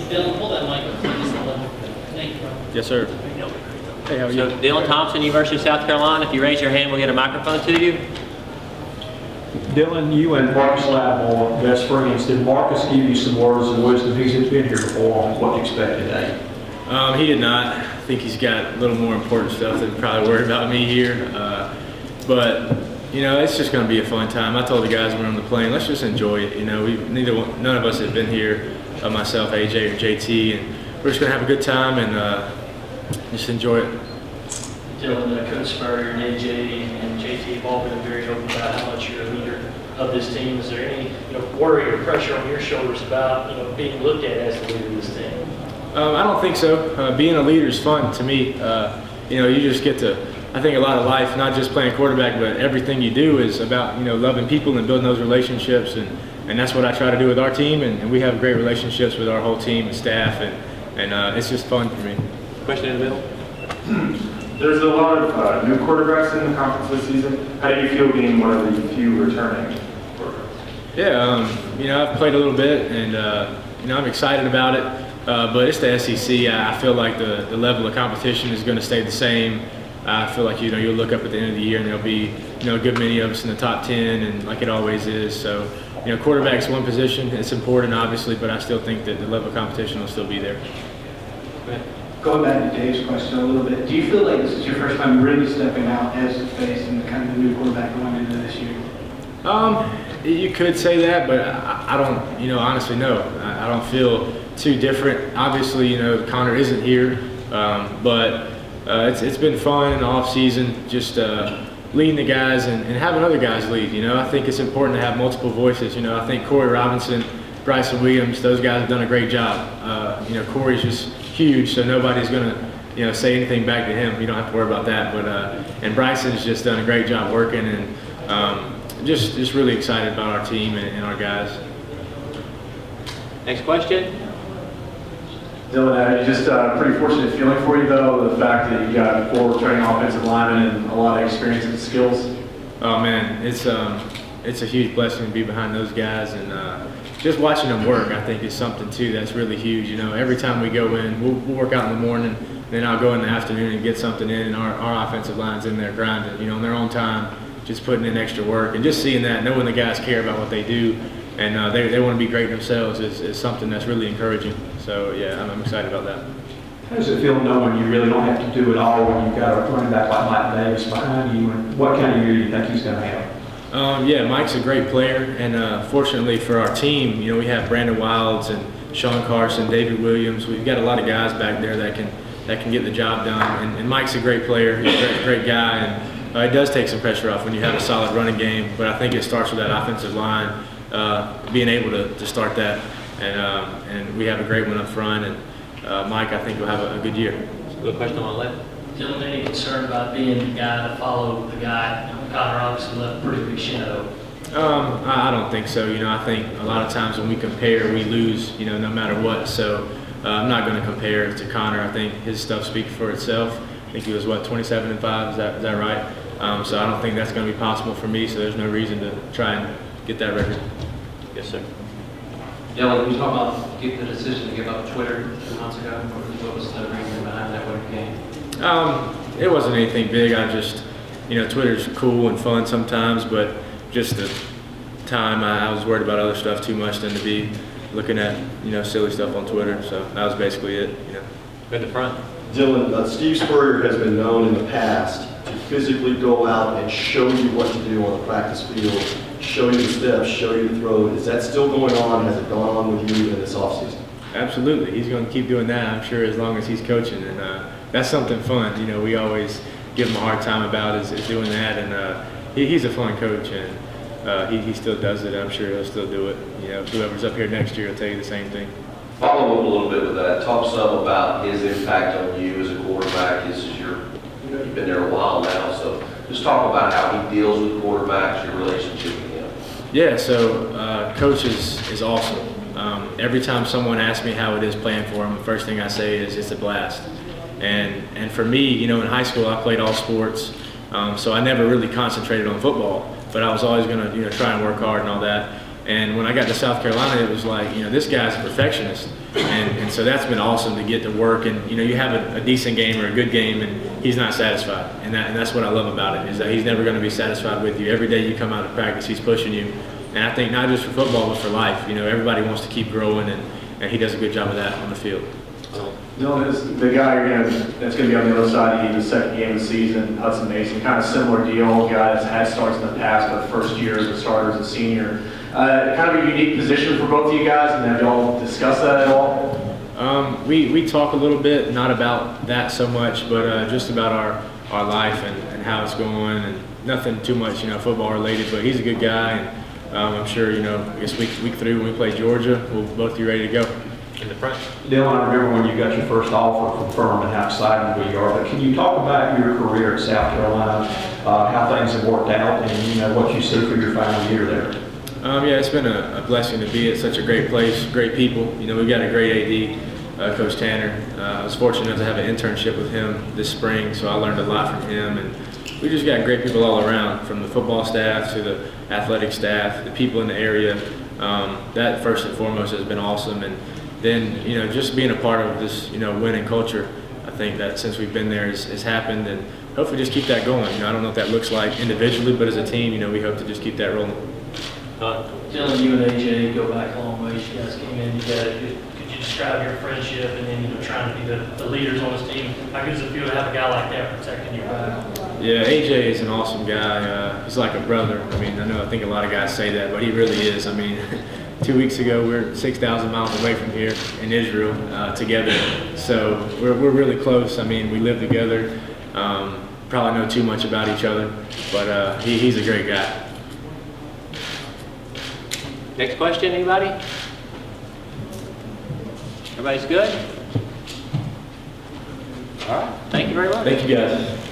Dylan, pull that mic up. Thank you, bro. Yes, sir. Hey, how are you? So, Dylan Thompson, University of South Carolina. If you raise your hand, we'll get a microphone to you. Dylan, you and Marcus Lattimore, best friends. Did Marcus give you some words of wisdom? He's been here before on what to expect today. He did not. I think he's got a little more important stuff than probably worry about me here. But you know, it's just going to be a fun time. I told the guys when we're on the plane, let's just enjoy it. You know, none of us have been here, myself, AJ, or JT, and we're just going to have a good time and just enjoy it. Dylan, Coach Spurrier and AJ and JT have all been very open about how much you're a leader of this team. Is there any worry or pressure on your shoulders about being looked at as the leader of this team? I don't think so. Being a leader is fun to me. You just get to, I think a lot of life, not just playing quarterback, but everything you do is about, loving people and building those relationships. And that's what I try to do with our team. And we have great relationships with our whole team and staff. And it's just fun for me. Question in the middle. There's a lot of new quarterbacks in the conference this season. How do you feel being one of the few returning quarterbacks? Yeah, I've played a little bit, and I'm excited about it. But it's the SEC. I feel like the level of competition is going to stay the same. I feel like you'll look up at the end of the year and there'll be a good many of us in the top 10, and like it always is. So quarterback's one position. It's important, obviously, but I still think that the level of competition will still be there. Going back to Dave's question a little bit, do you feel like this is your first time really stepping out as the face and kind of the new quarterback going into this year? You could say that, but I don't, honestly, no. I don't feel too different. Obviously, Connor isn't here, but it's been fun in the off season, just leading the guys and having other guys lead. I think it's important to have multiple voices. I think Corey Robinson, Bryson Williams, those guys have done a great job. Corey's just huge, so nobody's going to say anything back to him. You don't have to worry about that. But and Bryson's just done a great job working, and just really excited about our team and our guys. Next question. Dylan, just a pretty fortunate feeling for you, though, the fact that you got 4 returning offensive linemen and a lot of experience and skills. Oh man, it's a huge blessing to be behind those guys, and just watching them work, I think, is something too that's really huge. Every time we go in, we'll work out in the morning, then I'll go in the afternoon and get something in, and our offensive line's in there grinding, on their own time, just putting in extra work, and just seeing that, knowing the guys care about what they do, and they want to be great themselves is something that's really encouraging. So yeah, I'm excited about that. How does it feel knowing you really don't have to do it all when you've got a running back like Mike Davis behind you? And what kind of year do you think he's going to have? Yeah, Mike's a great player, and fortunately for our team, we have Brandon Wilds and Sean Carson, David Williams. We've got a lot of guys back there that can get the job done, and Mike's a great player. He's a great guy, and it does take some pressure off when you have a solid running game, but I think it starts with that offensive line, being able to start that, and we have a great one up front, and Mike, I think, will have a good year. Good question on the left. Dylan, any concern about being the guy to follow the guy? Connor obviously left a pretty big shadow. I don't think so. I think a lot of times when we compare, we lose, no matter what. So I'm not going to compare to Connor. I think his stuff speaks for itself. I think he was, 27-5? Is that right? So I don't think that's going to be possible for me, so there's no reason to try and get that record. Yes, sir. Dylan, can you talk about the decision to give up Twitter 2 months ago? What was the reason behind that? What game? It wasn't anything big. I just, Twitter's cool and fun sometimes, but just the time I was worried about other stuff too much than to be looking at, silly stuff on Twitter. So that was basically it. Go to the front. Dylan, Steve Spurrier has been known in the past to physically go out and show you what to do on the practice field, show you the steps, show you the throw. Is that still going on? Has it gone on with you in this offseason? Absolutely. He's going to keep doing that, I'm sure, as long as he's coaching. And that's something fun. We always give him a hard time about is doing that. And he's a fun coach, and he still does it. I'm sure he'll still do it. Whoever's up here next year will tell you the same thing. Follow up a little bit with that. Talk some about his impact on you as a quarterback. You've been there a while now, so just talk about how he deals with quarterbacks, your relationship with him. Yeah, so Coach is awesome. Every time someone asks me how it is playing for him, the first thing I say is it's a blast. And for me, in high school I played all sports, so I never really concentrated on football, but I was always going to try and work hard and all that. And when I got to South Carolina, it was like, this guy's a perfectionist. And so that's been awesome to get to work. And, you have a decent game or a good game, and he's not satisfied. And that's what I love about it, is that he's never going to be satisfied with you. Every day you come out of practice, he's pushing you. And I think not just for football, but for life. Everybody wants to keep growing, and he does a good job of that on the field. Dylan, is the guy that's going to be on the other side of you, the second game of the season, Hudson Mason, kind of similar deal, guy that's had starts in the past, but first year as a starter, as a senior. Kind of a unique position for both of you guys, and have y'all discussed that at all? We talk a little bit, not about that so much, but just about our life and how it's going, and nothing too much, football related, but he's a good guy, and I'm sure, I guess week 3 when we play Georgia, we'll both be ready to go. In the front. Dylan, I remember when you got your first offer from Furman, how excited we are, but can you talk about your career at South Carolina, how things have worked out, and what you see for your final year there? Yeah, it's been a blessing to be at such a great place, great people. We've got a great AD, Coach Tanner. I was fortunate to have an internship with him this spring, so I learned a lot from him. And we just got great people all around, from the football staff to the athletic staff, the people in the area. That first and foremost has been awesome. And then, just being a part of this, winning culture, I think that since we've been there has happened, and hopefully just keep that going. I don't know what that looks like individually, but as a team, we hope to just keep that rolling. Dylan, you and AJ go back a long ways. You guys came in together. Could you describe your friendship and then, trying to be the leaders on this team? How good does it feel to have a guy like that protecting your back? Yeah, AJ is an awesome guy. He's like a brother. I think a lot of guys say that, but he really is. 2 weeks ago, we were 6,000 miles away from here in Israel together. So we're really close. We live together. Probably know too much about each other, but he's a great guy. Next question, anybody? Everybody's good? All right, thank you very much. Thank you, guys.